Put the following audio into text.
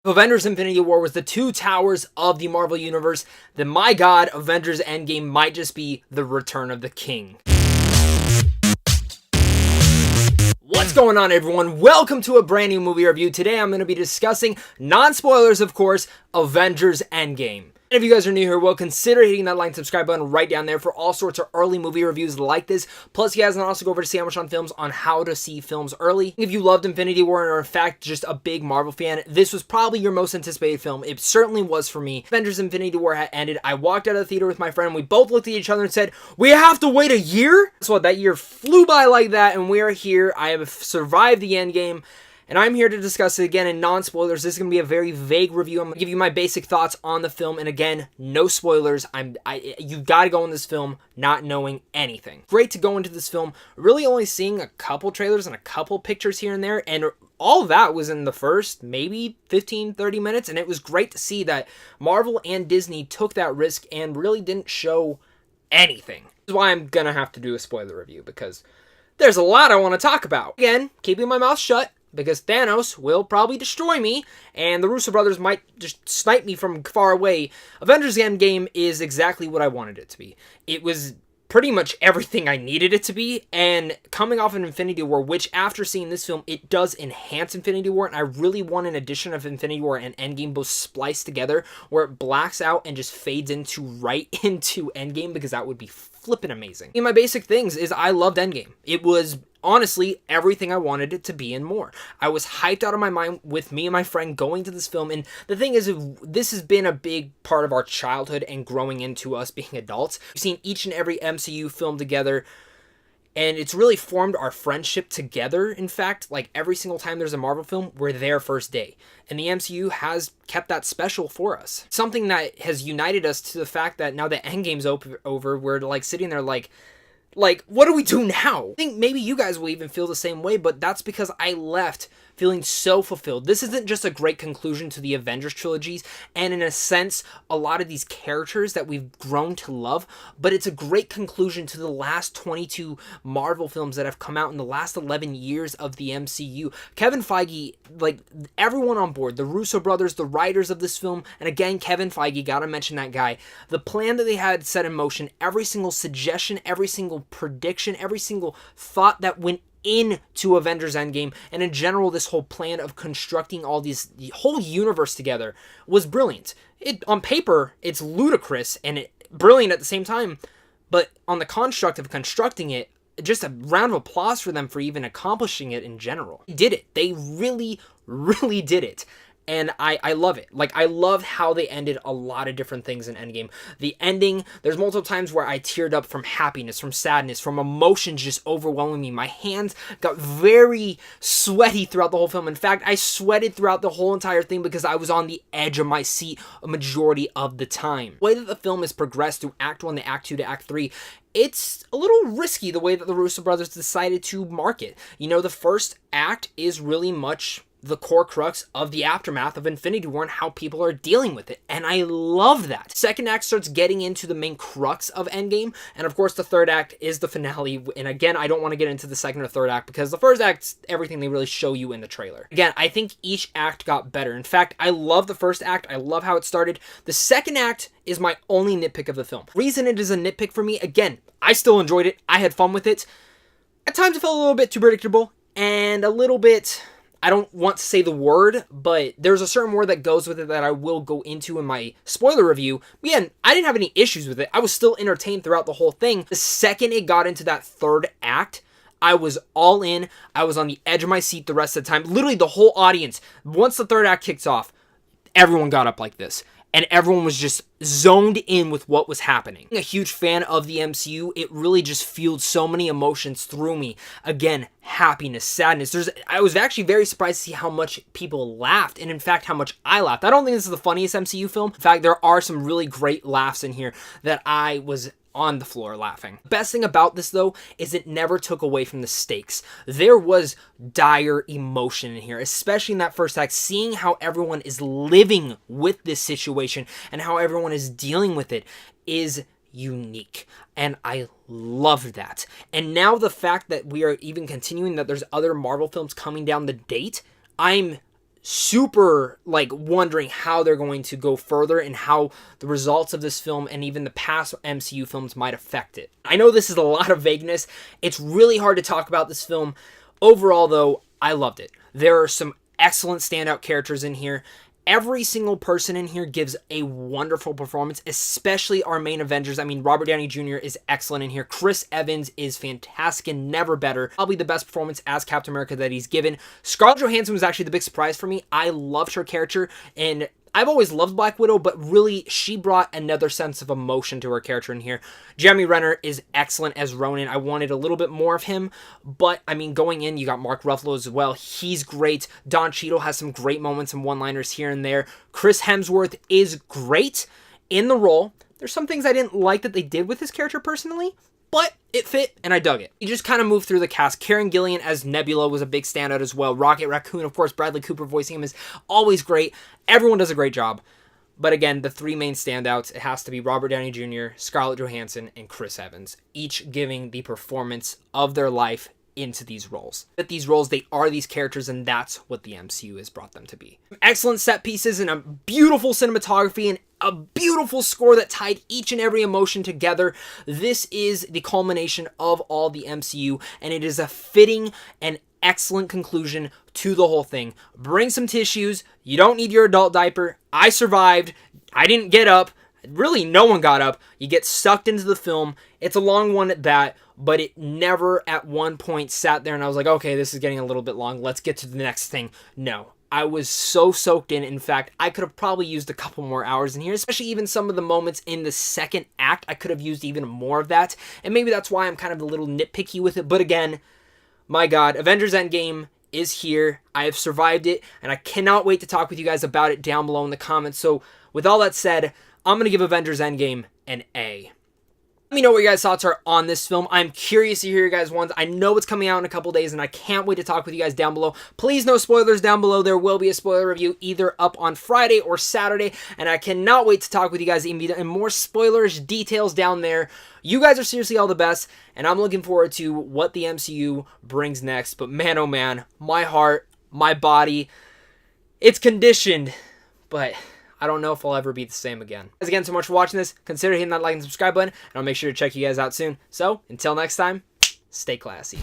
Avengers Infinity War was the two towers of the Marvel Universe, then my god, Avengers Endgame might just be the return of the king. What's going on, everyone? Welcome to a brand new movie review. Today I'm going to be discussing, non-spoilers of course, Avengers Endgame. And if you guys are new here, well, consider hitting that like and subscribe button right down there for all sorts of early movie reviews like this. Plus, you guys can also go over to Sandwich on Films on how to see films early. If you loved Infinity War and are in fact just a big Marvel fan, this was probably your most anticipated film. It certainly was for me. Avengers Infinity War had ended. I walked out of the theater with my friend. We both looked at each other and said, we have to wait a year? Guess what? That year flew by like that, and we are here. I have survived the Endgame. And I'm here to discuss it again in non-spoilers. This is going to be a very vague review. I'm going to give you my basic thoughts on the film. And again, no spoilers. You got to go in this film not knowing anything. Great to go into this film really only seeing a couple trailers and a couple pictures here and there. And all of that was in the first maybe 15, 30 minutes. And it was great to see that Marvel and Disney took that risk and really didn't show anything. This is why I'm going to have to do a spoiler review, because there's a lot I want to talk about. Again, keeping my mouth shut, because Thanos will probably destroy me, and the Russo brothers might just snipe me from far away. Avengers Endgame is exactly what I wanted it to be. It was pretty much everything I needed it to be, and coming off of Infinity War, which after seeing this film, it does enhance Infinity War, and I really want an addition of Infinity War and Endgame both spliced together, where it blacks out and just fades right into Endgame, because that would be flippin' amazing. And my basic things is I loved Endgame. It was honestly everything I wanted it to be and more. I was hyped out of my mind with me and my friend going to this film, and the thing is, this has been a big part of our childhood and growing into us being adults. We've seen each and every MCU film together, and it's really formed our friendship together. In fact, like every single time there's a Marvel film, we're there first day. And the MCU has kept that special for us. Something that has united us to the fact that now that Endgame's over, we're like sitting there like, what do we do now? I think maybe you guys will even feel the same way, but that's because I left feeling so fulfilled. This isn't just a great conclusion to the Avengers trilogies, and in a sense, a lot of these characters that we've grown to love, but it's a great conclusion to the last 22 Marvel films that have come out in the last 11 years of the MCU. Kevin Feige, like everyone on board, the Russo brothers, the writers of this film, and again, Kevin Feige, gotta mention that guy, the plan that they had set in motion, every single suggestion, every single prediction, every single thought that went into Avengers Endgame, and in general this whole plan of constructing the whole universe together was brilliant. On paper it's ludicrous and brilliant at the same time, but on the construct of constructing it, just a round of applause for them for even accomplishing it in general. They did it. They really did it. And I love it. Like, I loved how they ended a lot of different things in Endgame. The ending, there's multiple times where I teared up from happiness, from sadness, from emotions just overwhelming me. My hands got very sweaty throughout the whole film. In fact, I sweated throughout the whole entire thing because I was on the edge of my seat a majority of the time. The way that the film has progressed through Act 1 to Act 2 to Act 3, it's a little risky the way that the Russo brothers decided to market. You know, the first act is really much the core crux of the aftermath of Infinity War and how people are dealing with it, and I love that. Second act starts getting into the main crux of Endgame, and of course the third act is the finale, and again, I don't want to get into the second or third act because the first act's everything they really show you in the trailer. Again, I think each act got better. In fact, I love the first act. I love how it started. The second act is my only nitpick of the film. Reason it is a nitpick for me, again, I still enjoyed it. I had fun with it. At times it felt a little bit too predictable and a little bit, I don't want to say the word, but there's a certain word that goes with it that I will go into in my spoiler review. Again, I didn't have any issues with it. I was still entertained throughout the whole thing. The second it got into that third act, I was all in. I was on the edge of my seat the rest of the time. Literally the whole audience, once the third act kicks off, everyone got up like this. And everyone was just zoned in with what was happening. I'm a huge fan of the MCU. It really just fueled so many emotions through me. Again, happiness, sadness. I was actually very surprised to see how much people laughed, and in fact, how much I laughed. I don't think this is the funniest MCU film. In fact, there are some really great laughs in here that I was on the floor laughing. The best thing about this, though, is it never took away from the stakes. There was dire emotion in here, especially in that first act, seeing how everyone is living with this situation and how everyone is dealing with it is unique, and I loved that. And now the fact that we are even continuing, that there's other Marvel films coming down the date, I'm super like wondering how they're going to go further and how the results of this film and even the past MCU films might affect it. I know this is a lot of vagueness. It's really hard to talk about this film. Overall, though, I loved it. There are some excellent standout characters in here. Every single person in here gives a wonderful performance, especially our main Avengers. I mean, Robert Downey Jr. is excellent in here. Chris Evans is fantastic and never better. Probably the best performance as Captain America that he's given. Scarlett Johansson was actually the big surprise for me. I loved her character, and I've always loved Black Widow, but really, she brought another sense of emotion to her character in here. Jeremy Renner is excellent as Ronan. I wanted a little bit more of him, but, I mean, going in, you got Mark Ruffalo as well. He's great. Don Cheadle has some great moments and one-liners here and there. Chris Hemsworth is great in the role. There's some things I didn't like that they did with his character personally, but it fit, and I dug it. You just kind of moved through the cast. Karen Gillan as Nebula was a big standout as well. Rocket Raccoon, of course, Bradley Cooper voicing him is always great. Everyone does a great job. But again, the three main standouts, it has to be Robert Downey Jr., Scarlett Johansson, and Chris Evans, each giving the performance of their life into these roles. That these roles, they are these characters, and that's what the MCU has brought them to be. Excellent set pieces and a beautiful cinematography and a beautiful score that tied each and every emotion together. This is the culmination of all the MCU, and it is a fitting and excellent conclusion to the whole thing. Bring some tissues. You don't need your adult diaper. I survived. I didn't get up. Really, no one got up. You get sucked into the film. It's a long one at that, but it never at one point sat there and I was like, okay, this is getting a little bit long. Let's get to the next thing. No. I was so soaked in. In fact, I could have probably used a couple more hours in here, especially even some of the moments in the second act. I could have used even more of that, and maybe that's why I'm kind of a little nitpicky with it. But again, my God, Avengers Endgame is here. I have survived it, and I cannot wait to talk with you guys about it down below in the comments. So with all that said, I'm going to give Avengers Endgame an A. Let me know what your guys' thoughts are on this film. I'm curious to hear your guys' ones. I know it's coming out in a couple days, and I can't wait to talk with you guys down below. Please, no spoilers down below. There will be a spoiler review either up on Friday or Saturday, and I cannot wait to talk with you guys in more spoilers, details down there. You guys are seriously all the best, and I'm looking forward to what the MCU brings next. But man, oh man, my heart, my body, it's conditioned, but I don't know if I'll ever be the same again. Guys, again, so much for watching this. Consider hitting that like and subscribe button, and I'll make sure to check you guys out soon. So, until next time, stay classy.